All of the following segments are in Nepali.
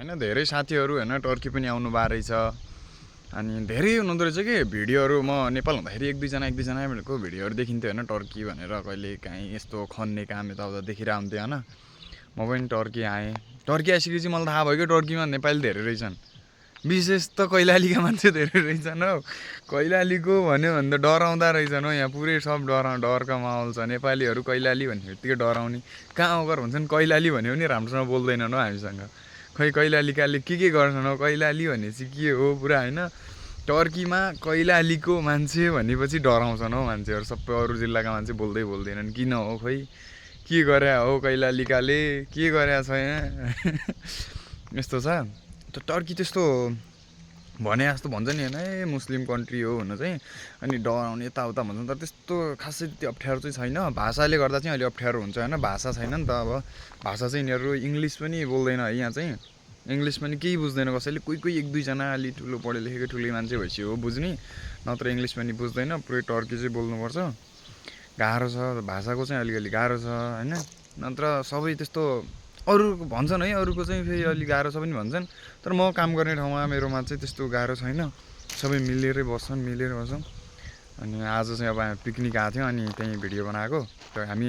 हैन धेरै साथीहरू हैन टर्की पनि आउनु भा रहेछ अनि धेरै हुनुहुँदो रहेछ कि भिडियोहरू म नेपाल हुँदाखेरि एक दुईजनाको भिडियोहरू देखिन्थ्यो हैन टर्की भनेर कहिले काहीँ यस्तो खन्ने काम यताउता देखिरहन्थ्यो हैन म पनि टर्की आएँ टर्की आइसकेपछि मलाई थाहा भयो कि टर्कीमा नेपाली धेरै रहेछन् विशेष त कैलालीका मान्छे धेरै रहेछन् हौ कैलालीको भन्यो भने त डराउँदा रहेछन् हौ यहाँ पुरै सब डरका माहौल छ नेपालीहरू कैलाली भन्ने बित्तिकै डराउने कहाँ अगर भन्छन् कैलाली भन्यो भने राम्रोसँग बोल्दैनन् हौ हामीसँग खै कैलालीकाले के गर्छन् हौ कैलाली भनेपछि के हो पुरा हैन टर्कीमा कैलालीको मान्छे भनेपछि डराउँछन् हौ मान्छेहरू सबै अरू जिल्लाका मान्छे बोल्दैनन् किन हो खै के गरे हो कैलालीकाले के गरेछ छ यहाँ यस्तो छ टर्की त्यस्तो भने जस्तो भन्छ नि हैन ए मुस्लिम कन्ट्री हो भनेर चाहिँ अनि डराउने यताउता भन्छन् तर त्यस्तो खासै त्यति अप्ठ्यारो चाहिँ छैन भाषाले गर्दा चाहिँ अलि अप्ठ्यारो हुन्छ हैन भाषा छैन नि त अब भाषा चाहिँ यिनीहरू इङ्ग्लिस पनि बोल्दैन है यहाँ चाहिँ इङ्ग्लिस पनि केही बुझ्दैन कसैले कोही एक दुईजना अलि ठुलो पढे लेखेको ठुलो मान्छे भएपछि हो बुझ्ने नत्र इङ्ग्लिस पनि बुझ्दैन पुरै टर्की चाहिँ बोल्नुपर्छ गाह्रो छ भाषाको चाहिँ अलिकति गाह्रो छ हैन नत्र सबै त्यस्तो अरू भन्छन् है अरूको चाहिँ फेरि अलि गाह्रो छ पनि भन्छन् तर म काम गर्ने ठाउँमा मेरोमा चाहिँ त्यस्तो गाह्रो छैन सबै मिलेरै बस्छन् अनि आज चाहिँ अब हामी पिकनिक आएको थियौँ अनि त्यहीँ भिडियो बनाएको र हामी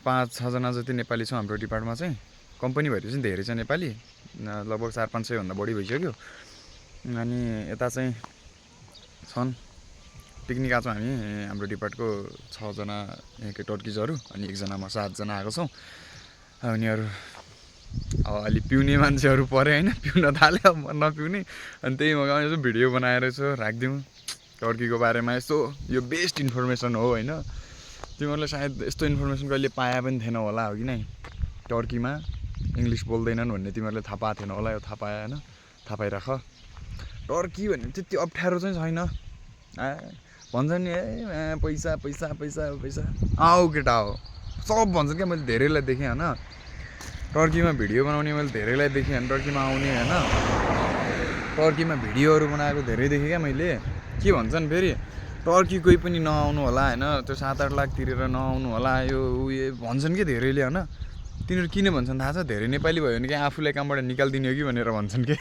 5-6 जना जति नेपाली छौँ हाम्रो डिपार्टमा चाहिँ कम्पनीभरि चाहिँ धेरै छ नेपाली लगभग 400-500 भन्दा बढी भइसक्यो अनि यता चाहिँ छन् पिकनिक आएको छौँ हामी हाम्रो डिपार्टको 6 जना यहाँकै टर्किजहरू अनि 1 जनामा 7 जना आएको छौँ उनीहरू अब अलि पिउने मान्छेहरू परे हैन पिउन थाले अब नपिउने अनि त्यही मगाउने यसो भिडियो बनाएर यसो राखिदिउँ टर्कीको बारेमा यसो यो बेस्ट इन्फर्मेसन हो हैन तिमीहरूले सायद यस्तो इन्फर्मेसन कहिले पाए पनि थिएन होला हो कि नै टर्कीमा इङ्ग्लिस बोल्दैनन् भन्ने तिमीहरूले थाहा पाएको थिएन होला यो थाहा पाए हैन थाहा पाइराख टर्की भन्ने त्यति अप्ठ्यारो चाहिँ छैन भन्छ नि ए पैसा पैसा पैसा पैसा आऊ केटा हो सब भन्छन् क्या मैले धेरैलाई देखेँ हैन टर्कीमा भिडियो बनाउने मैले धेरैलाई देखेँ हैन टर्कीमा आउने हैन टर्कीमा भिडियोहरू बनाएको धेरै देखेँ क्या मैले के भन्छन् फेरि टर्की कोही पनि नआउनु होला हैन त्यो 7-8 लाख तिरेर नआउनु होला यो उयो भन्छन् कि धेरैले हैन तिनीहरू किन भन्छन् थाहा छ धेरै नेपाली भयो भने कि आफूलाई कामबाट निकाल्दिने हो कि भनेर भन्छन् के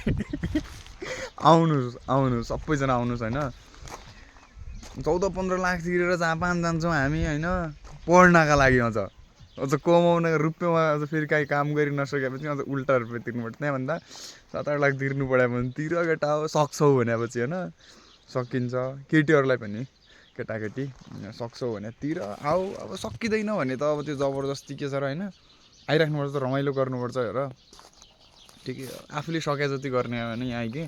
आउनु सबैजना आउनुहोस् हैन 14-15 लाख तिरेर जापान जान्छौँ हामी हैन पढ्नका लागि अझ कमाउनका रुपियाँमा अझ फेरि काहीँ काम गरि नसकेपछि अझ उल्टा रुपियाँ तिर्नुपर्छ त्यहाँभन्दा 7-8 लाख तिर्नु पऱ्यो भने तिर केटा हो सक्छौ भनेपछि हैन सकिन्छ केटीहरूलाई पनि केटाकेटी सक्छौ भने तिर आऊ अब सकिँदैन भने त अब त्यो जबरजस्ती के छ र हैन आइराख्नुपर्छ रमाइलो गर्नुपर्छ हेर ठिकै आफूले सके जति गर्ने हो भने यहाँ आइके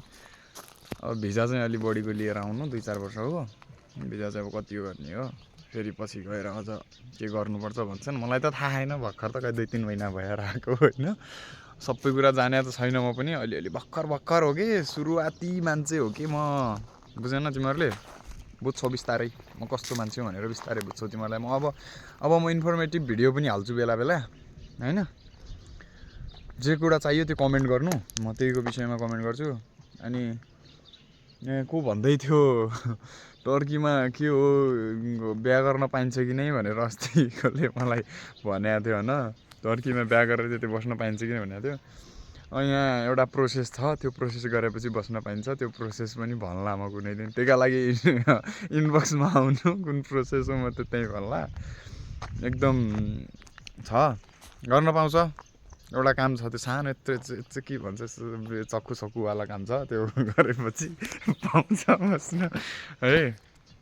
अब भिजा चाहिँ अलि बढीको लिएर आउनु 2-4 वर्षको भिजा चाहिँ अब कति गर्ने हो फेरि पछि गएर अझ के गर्नुपर्छ भन्छन् मलाई त थाहा छैन भर्खर त कहिले 2-3 महिना भएर आएको होइन सबै कुरा जाने त छैन म पनि अलिअलि भर्खर हो कि सुरुवाती मान्छे हो कि म बुझेन तिमीहरूले बुझ्छौ बिस्तारै म कस्तो मान्छे हो भनेर बिस्तारै बुझ्छौ तिमीहरूलाई म अब म इन्फर्मेटिभ भिडियो पनि हाल्छु बेला बेला हैन जे कुरा चाहियो त्यो कमेन्ट गर्नु म त्यहीको विषयमा कमेन्ट गर्छु अनि यहाँ को भन्दै थियो टर्कीमा के हो बिहा गर्न पाइन्छ कि नै भनेर अस्तिकोले मलाई भनेको थियो हैन टर्कीमा बिहा गरेर त्यति बस्न पाइन्छ कि नै भनेको थियो यहाँ एउटा प्रोसेस छ त्यो प्रोसेस गरेपछि बस्न पाइन्छ त्यो प्रोसेस पनि भन्ला म कुनै दिन त्यहीका लागि इनबक्समा आउनु कुन प्रोसेस हो म त त्यही भन्ला एकदम छ गर्न पाउँछ एउटा काम छ त्यो सानो यत्रो के भन्छ चक्कुवाला काम छ त्यो गरेपछि पाउँछ बस्न है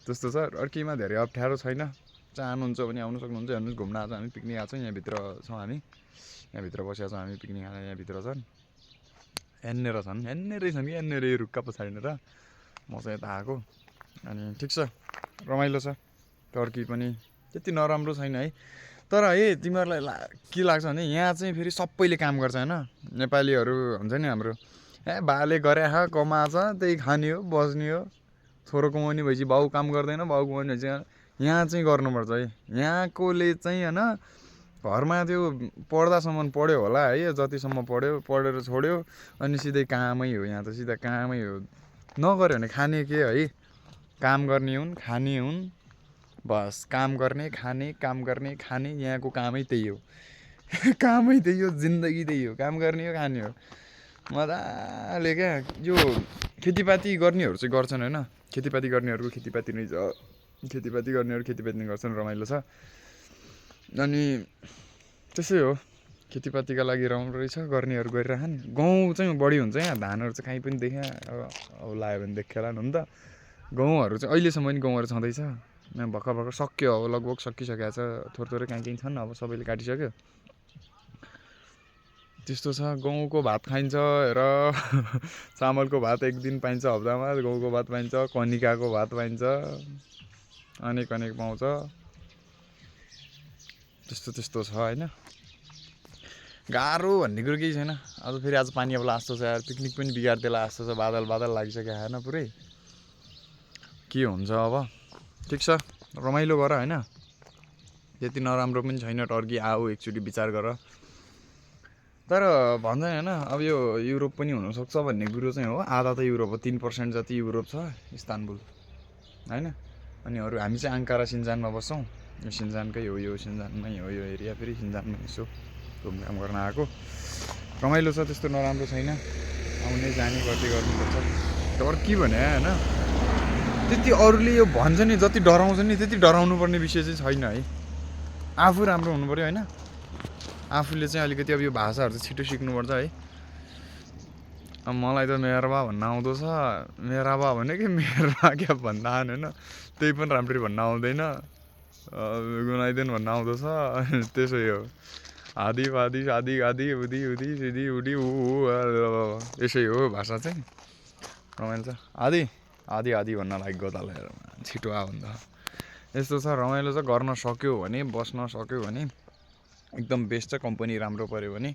त्यस्तो छ टर्कीमा धेरै अप्ठ्यारो छैन चाहनुहुन्छ भने आउनु सक्नुहुन्छ हेर्नुहोस् घुम्न आएको हामी पिकनिक आएको छौँ यहाँभित्र छौँ हामी यहाँभित्र बसेका छौँ हामी पिकनिक खान यहाँभित्र छन् हेर्नेर छन् कि हेर्नेर यो रुखका पछाडिनेर म चाहिँ यता आएको अनि ठिक छ रमाइलो छ टर्की पनि त्यति नराम्रो छैन है तर है तिमीहरूलाई के लाग्छ भने यहाँ चाहिँ फेरि सबैले काम गर्छ हैन नेपालीहरू हुन्छ नि हाम्रो बाले गरे कमाछ त्यही खाने हो बस्ने हो छोरो कमाउने भएपछि बाउ काम गर्दैन बाउ कमाउने भएपछि यहाँ चाहिँ गर्नुपर्छ है यहाँकोले चाहिँ हैन घरमा त्यो पढ्दासम्म पढ्यो होला है जतिसम्म पढेर छोड्यो अनि सिधै कामै हो यहाँ त सिधा कामै हो नगर्यो भने खाने के है काम गर्ने हुन् खाने हुन् बस काम गर्ने खाने यहाँको कामै त्यही हो कामै त्यही हो, जिन्दगी त्यही हो, काम गर्ने हो खाने हो मजाले क्या। यो खेतीपाती गर्नेहरू चाहिँ गर्छन् होइन, खेतीपाती गर्नेहरूको खेतीपाती नै छ, खेतीपाती गर्नेहरू खेतीपाती नै गर्छन्, रमाइलो छ। अनि त्यसै हो, खेतीपातीका लागि राम्रो रहेछ, गर्नेहरू गरिरहन्। गहुँ चाहिँ बढी हुन्छ यहाँ, धानहरू चाहिँ कहीँ पनि देखेँ अब लायो भने देखेला नि त। गहुँहरू चाहिँ अहिलेसम्म पनि गहुँहरू छँदैछ, यहाँ भर्खर भर्खर सक्यो, अब लगभग सकिसकेको छ, थोरै थोरै कहीँ कहीँ छन्, अब सबैले काटिसक्यो। त्यस्तो छ। गहुँको भात खाइन्छ र चामलको भात एक दिन पाइन्छ हप्तामा, गहुँको भात पाइन्छ, कनिकाको भात पाइन्छ, अनेक अनेक पाउँछ। त्यस्तो त्यस्तो छ होइन। गाह्रो भन्ने कुरो केही छैन। आज फेरि आज पानी अब लास्तो छ यार, पिकनिक पनि बिगारिदिएला जस्तो छ, बादल बादल लागिसक्यो होइन पुरै। के हुन्छ अब, ठिक छ, रमाइलो गर होइन, त्यति नराम्रो पनि छैन। टर्की आऊ एकचोटि विचार गर। तर भन्छ होइन अब यो युरोप पनि हुनसक्छ भन्ने कुरो चाहिँ हो। आधा त युरोप हो, 3% जति युरोप छ इस्तानबुल होइन। अनि अरू हामी चाहिँ आङ्कारा सिन्जानमा बस्छौँ, यो सिन्जानकै हो, यो सिन्जानमै हो यो एरिया। फेरि सिन्जानमा यसो घुमघाम गर्न आएको, रमाइलो छ, त्यस्तो नराम्रो छैन। आउने जाने गर्दै गर्नुपर्छ। टर्की भने होइन त्यति अरूले यो भन्छ नि, जति डराउँछ नि त्यति डराउनु पर्ने विषय चाहिँ छैन है। आफू राम्रो हुनु पऱ्यो होइन, आफूले चाहिँ अलिकति अब यो भाषाहरू चाहिँ छिटो सिक्नुपर्छ है। अब मलाई त मेरबा भन्न आउँदो छ, मेराबा भनेको मेरबा क्या भन्दा होइन, त्यही पनि राम्ररी भन्न आउँदैन, गुनाइदेन भन्न आउँदो छ, त्यसै हो। आदि वादी सादी गादी उदी उदी सिधी उडी ऊ यसै हो भाषा चाहिँ, रमाइलो छ। आदि आदि आदि भन्न लागेको तल छिटो आ भन्दा यस्तो छ, रमाइलो छ। गर्न सक्यो भने, बस्न सक्यो भने एकदम बेस्ट छ। कम्पनी राम्रो पऱ्यो भने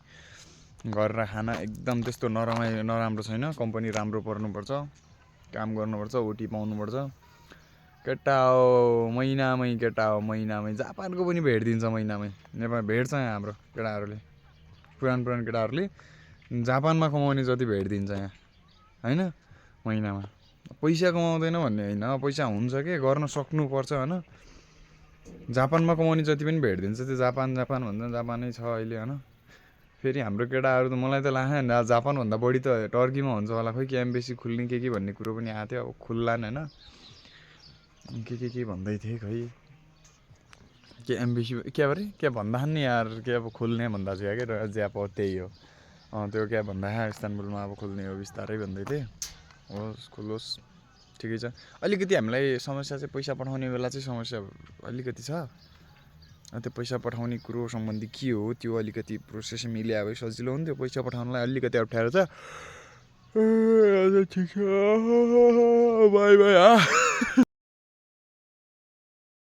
गरेर खान एकदम त्यस्तो नराम्रो छैन। कम्पनी राम्रो पर्नुपर्छ, काम गर्नुपर्छ, ओटी पाउनुपर्छ। केटा हो महिनामै, केटा हो महिनामै। जापानको पनि भेटिदिन्छ महिनामै, नेपाल भेट्छ यहाँ हाम्रो केटाहरूले, पुरानो केटाहरूले जापानमा कमाउने जति भेटिदिन्छ यहाँ होइन महिनामा। पैसा कमाउँदैन भन्ने होइन, पैसा हुन्छ के, गर्न सक्नुपर्छ होइन। जापानमा कमाउने जति पनि भेटिदिन्छ, त्यो जापान भन्छ, जापानै छ अहिले होइन। फेरि हाम्रो केटाहरू त मलाई त लाग्छ जापानभन्दा बढी त टर्कीमा हुन्छ होला, खोइ के एम्बेसी खुल्ने के भन्ने कुरो पनि आएको थियो, अब खुल्लान् होइन। के भन्दै थिएँ खै, के एम्बेसी क्या अरे क्या भन्दा नि यार, के अब खुल्ने भन्दा चाहिँ क्या ज्याप त्यही हो। त्यो क्या भन्दा इस्तानबुलमा अब खुल्ने हो बिस्तारै भन्दै थिएँ। होस् खुलोस्, ठिकै छ। अलिकति हामीलाई समस्या चाहिँ पैसा पठाउने बेला चाहिँ समस्या अलिकति छ। त्यो पैसा पठाउने कुरो सम्बन्धी के हो, त्यो अलिकति प्रोसेस मिल्या भए सजिलो हुन्थ्यो। पैसा पठाउनलाई अलिकति अप्ठ्यारो छ। ठिक छ, बाई बाई।